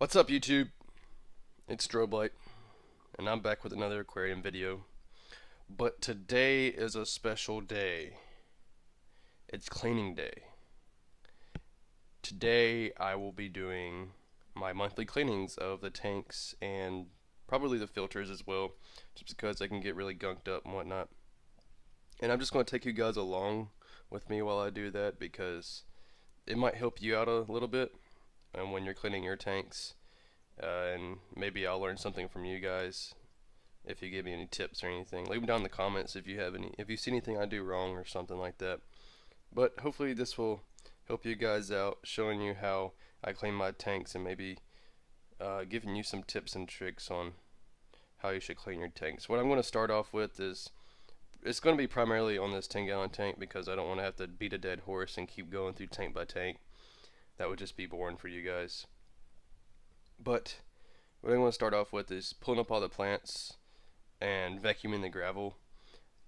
What's up, YouTube? It's Strobe Light, and I'm back with another aquarium video. But today is a special day. It's cleaning day. Today I will be doing my monthly cleanings of the tanks and probably the filters as well, just because they can get really gunked up and whatnot. And I'm just going to take you guys along with me while I do that because it might help you out a little bit when you're cleaning your tanks. And maybe I'll learn something from you guys if you give me any tips or anything. Leave them down in the comments if you have any, if you see anything I do wrong or something like that. But hopefully this will help you guys out, showing you how I clean my tanks and maybe giving you some tips and tricks on how you should clean your tanks. What I'm going to start off with is, it's going to be primarily on this 10-gallon tank because I don't want to have to beat a dead horse and keep going through tank by tank. That would just be boring for you guys. But what I'm going to start off with is pulling up all the plants and vacuuming the gravel.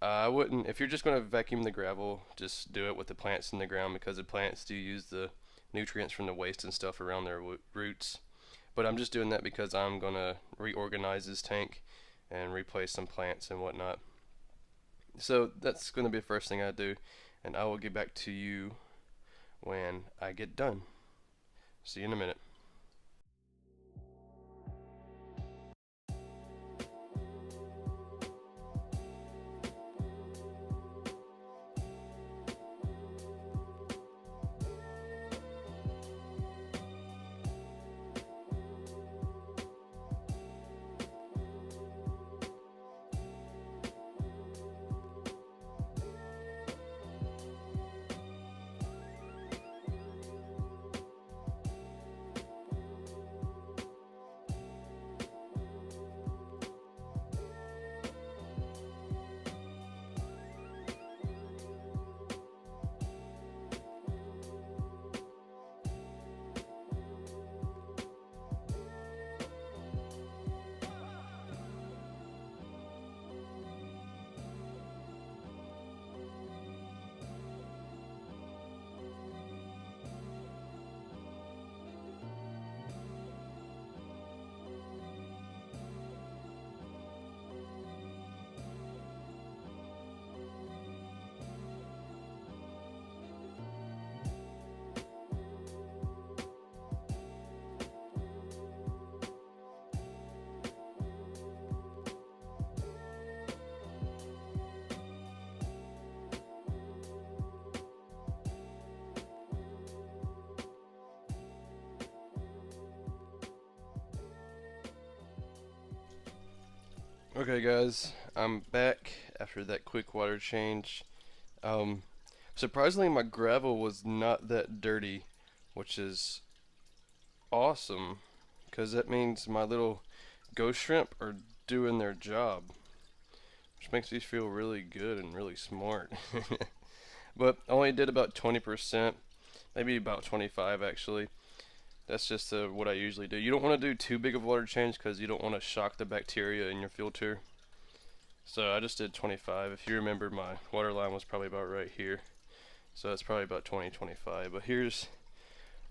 I wouldn't, if you're just going to vacuum the gravel, just do it with the plants in the ground because the plants do use the nutrients from the waste and stuff around their roots. But I'm just doing that because I'm going to reorganize this tank and replace some plants and whatnot. So that's going to be the first thing I do, and I will get back to you when I get done. See you in a minute. Okay guys, I'm back after that quick water change. Surprisingly my gravel was not that dirty, which is awesome, because that means my little ghost shrimp are doing their job, which makes me feel really good and really smart. But I only did about 20%, maybe about 25 actually. That's just what I usually do. You don't want to do too big of a water change because you don't want to shock the bacteria in your filter. So I just did 25. If you remember, my water line was probably about right here. So that's probably about 20, 25. But here's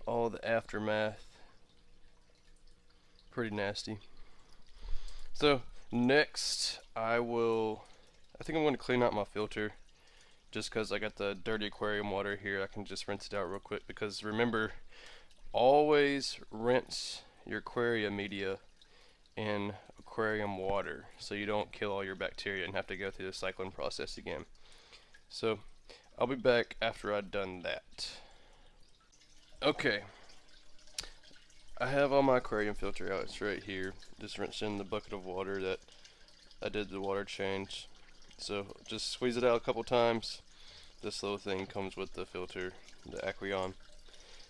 all the aftermath. Pretty nasty. So next I think I'm going to clean out my filter. Just because I got the dirty aquarium water here, I can just rinse it out real quick. Because remember, always rinse your aquarium media in aquarium water so you don't kill all your bacteria and have to go through the cycling process again. So I'll be back after I've done that. Okay, I have all my aquarium filter out. It's right here. Just rinse in the bucket of water that I did the water change. So just squeeze it out a couple times. This little thing comes with the filter, the Aqueon.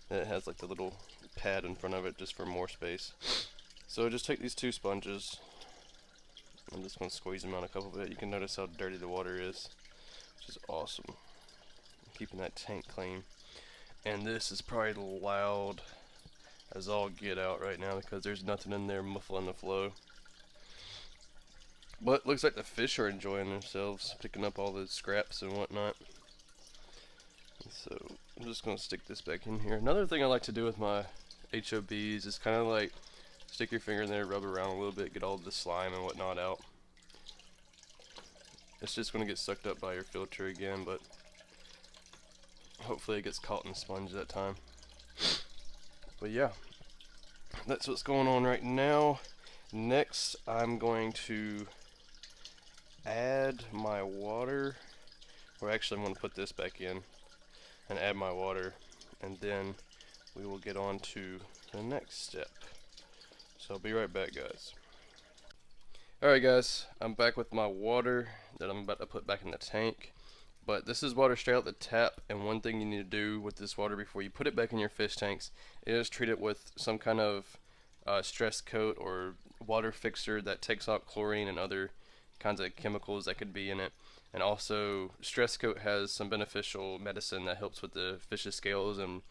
And it has like the little pad in front of it just for more space. So just take these two sponges. I'm just going to squeeze them out a couple bit. You can notice how dirty the water is, which is awesome. Keeping that tank clean. And this is probably loud as all get out right now because there's nothing in there muffling the flow. But looks like the fish are enjoying themselves, picking up all the scraps and whatnot. So I'm just going to stick this back in here. Another thing I like to do with my HOBs is kind of like Stick your finger in there, rub around a little bit, get all the slime and whatnot out. It's just going to get sucked up by your filter again, but hopefully it gets caught in the sponge that time. But yeah, that's what's going on right now. Next, I'm going to add my water, or actually I'm going to put this back in and add my water, and then we will get on to the next step. So I'll be right back, guys. Alright guys, I'm back with my water that I'm about to put back in the tank. But this is water straight out the tap, and one thing you need to do with this water before you put it back in your fish tanks is treat it with some kind of stress coat or water fixer that takes out chlorine and other kinds of chemicals that could be in it. And also, stress coat has some beneficial medicine that helps with the fish's scales and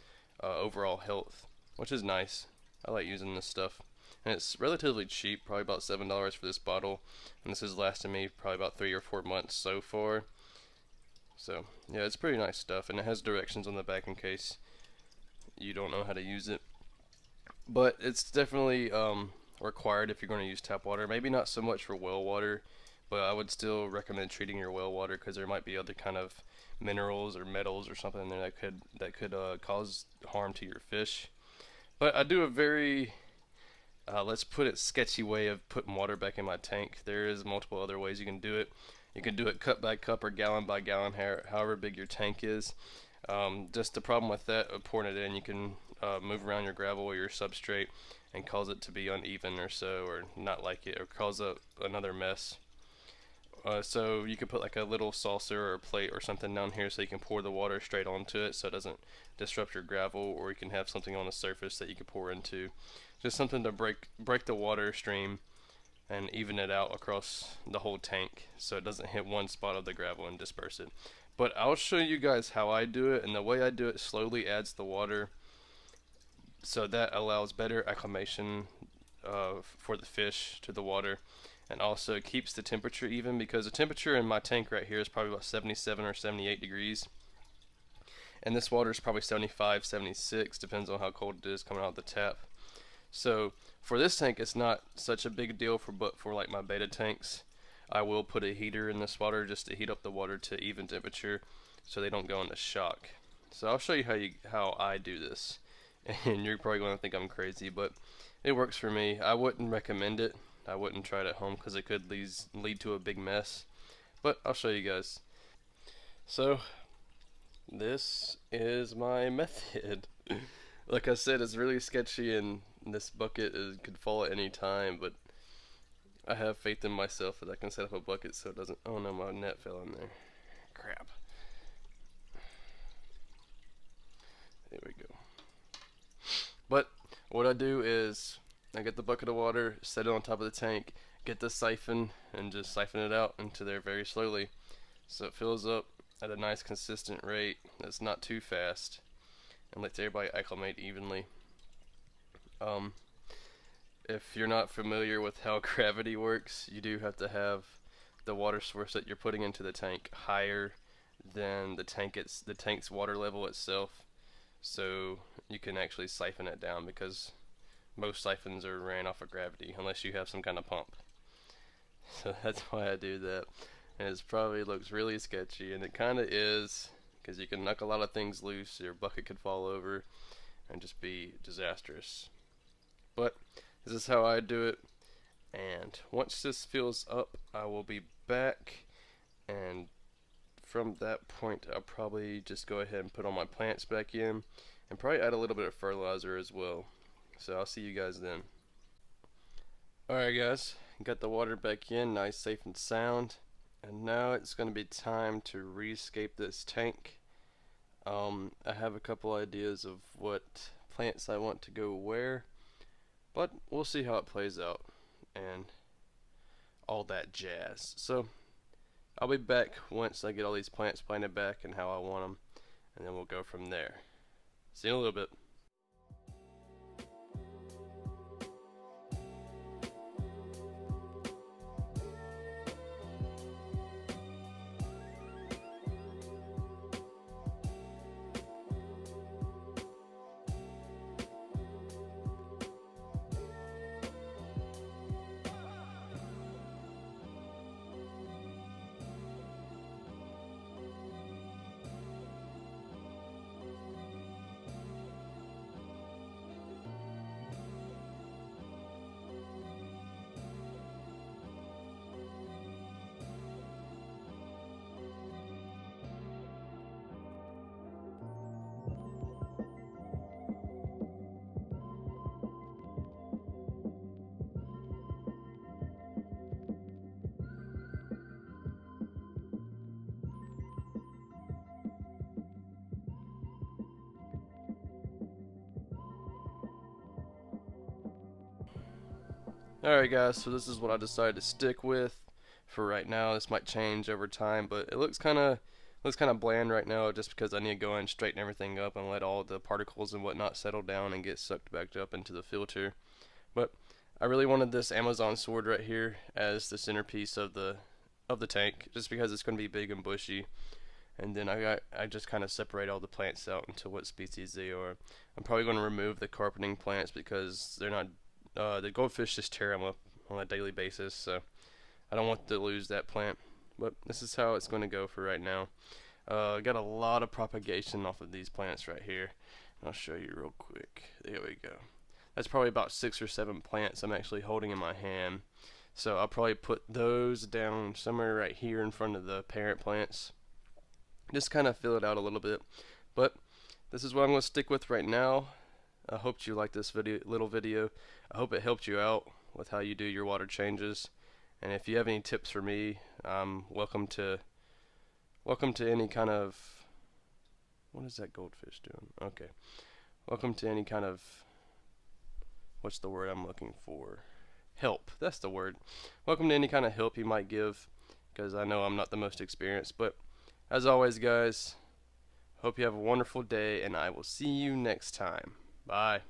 overall health, which is nice. I like using this stuff. And it's relatively cheap, probably about $7 for this bottle, and this has lasted me probably about 3 or 4 months so far. So yeah, it's pretty nice stuff, and it has directions on the back in case you don't know how to use it. But it's definitely required if you're going to use tap water. Maybe not so much for well water, but I would still recommend treating your well water because there might be other kind of minerals or metals or something in there that could cause harm to your fish. But I do a very let's put it sketchy way of putting water back in my tank. There is multiple other ways you can do it. You can do it cup by cup or gallon by gallon, however big your tank is. Just the problem with that, of pouring it in, you can move around your gravel or your substrate and cause it to be uneven or so, or not like it, or cause another mess. So you could put like a little saucer or a plate or something down here so you can pour the water straight onto it so it doesn't disrupt your gravel, or you can have something on the surface that you can pour into. Just something to break the water stream and even it out across the whole tank so it doesn't hit one spot of the gravel and disperse it. But I'll show you guys how I do it, and the way I do it slowly adds the water so that allows better acclimation for the fish to the water, and also keeps the temperature even, because the temperature in my tank right here is probably about 77 or 78 degrees, and this water is probably 75, 76, depends on how cold it is coming out of the tap. So for this tank it's not such a big deal, but for like my beta tanks I will put a heater in this water just to heat up the water to even temperature so they don't go into shock. So I'll show you how I do this, and you're probably going to think I'm crazy, but it works for me. I wouldn't recommend it. I wouldn't try it at home because it could lead to a big mess, but I'll show you guys. So this is my method. Like I said, it's really sketchy, and this bucket could fall at any time, but I have faith in myself that I can set up a bucket so it doesn't. Oh no, my net fell in there. Crap. There we go. But what I do is I get the bucket of water, set it on top of the tank, get the siphon, and just siphon it out into there very slowly so it fills up at a nice consistent rate that's not too fast, and lets everybody acclimate evenly. If you're not familiar with how gravity works, you do have to have the water source that you're putting into the tank higher than the tank's water level itself, so you can actually siphon it down, because most siphons are ran off of gravity unless you have some kind of pump. So that's why I do that, and it probably looks really sketchy, and it kind of is, because you can knock a lot of things loose. Your bucket could fall over and just be disastrous. But this is how I do it, and once this fills up I will be back, and from that point I'll probably just go ahead and put all my plants back in and probably add a little bit of fertilizer as well. So I'll see you guys then. Alright guys, got the water back in, nice, safe and sound, and now it's going to be time to rescape this tank. I have a couple ideas of what plants I want to go where, but we'll see how it plays out and all that jazz. So I'll be back once I get all these plants planted back and how I want them, and then we'll go from there. See you in a little bit. Alright guys, so this is what I decided to stick with for right now. This might change over time, but it looks kind of bland right now just because I need to go and straighten everything up and let all the particles and whatnot settle down and get sucked back up into the filter. But I really wanted this Amazon sword right here as the centerpiece of the tank, just because it's going to be big and bushy. And then I just kind of separate all the plants out into what species they are. I'm probably going to remove the carpeting plants because they're not the goldfish just tear them up on a daily basis, so I don't want to lose that plant. But this is how it's going to go for right now. I got a lot of propagation off of these plants right here. I'll show you real quick. There we go. That's probably about 6 or 7 plants I'm actually holding in my hand. So I'll probably put those down somewhere right here in front of the parent plants. Just kind of fill it out a little bit. But this is what I'm going to stick with right now. I hope you liked this little video. I hope it helped you out with how you do your water changes. And if you have any tips for me, welcome to any kind of, what is that goldfish doing? Okay. Welcome to any kind of, what's the word I'm looking for? Help. That's the word. Welcome to any kind of help you might give, because I know I'm not the most experienced. But as always, guys, hope you have a wonderful day, and I will see you next time. Bye.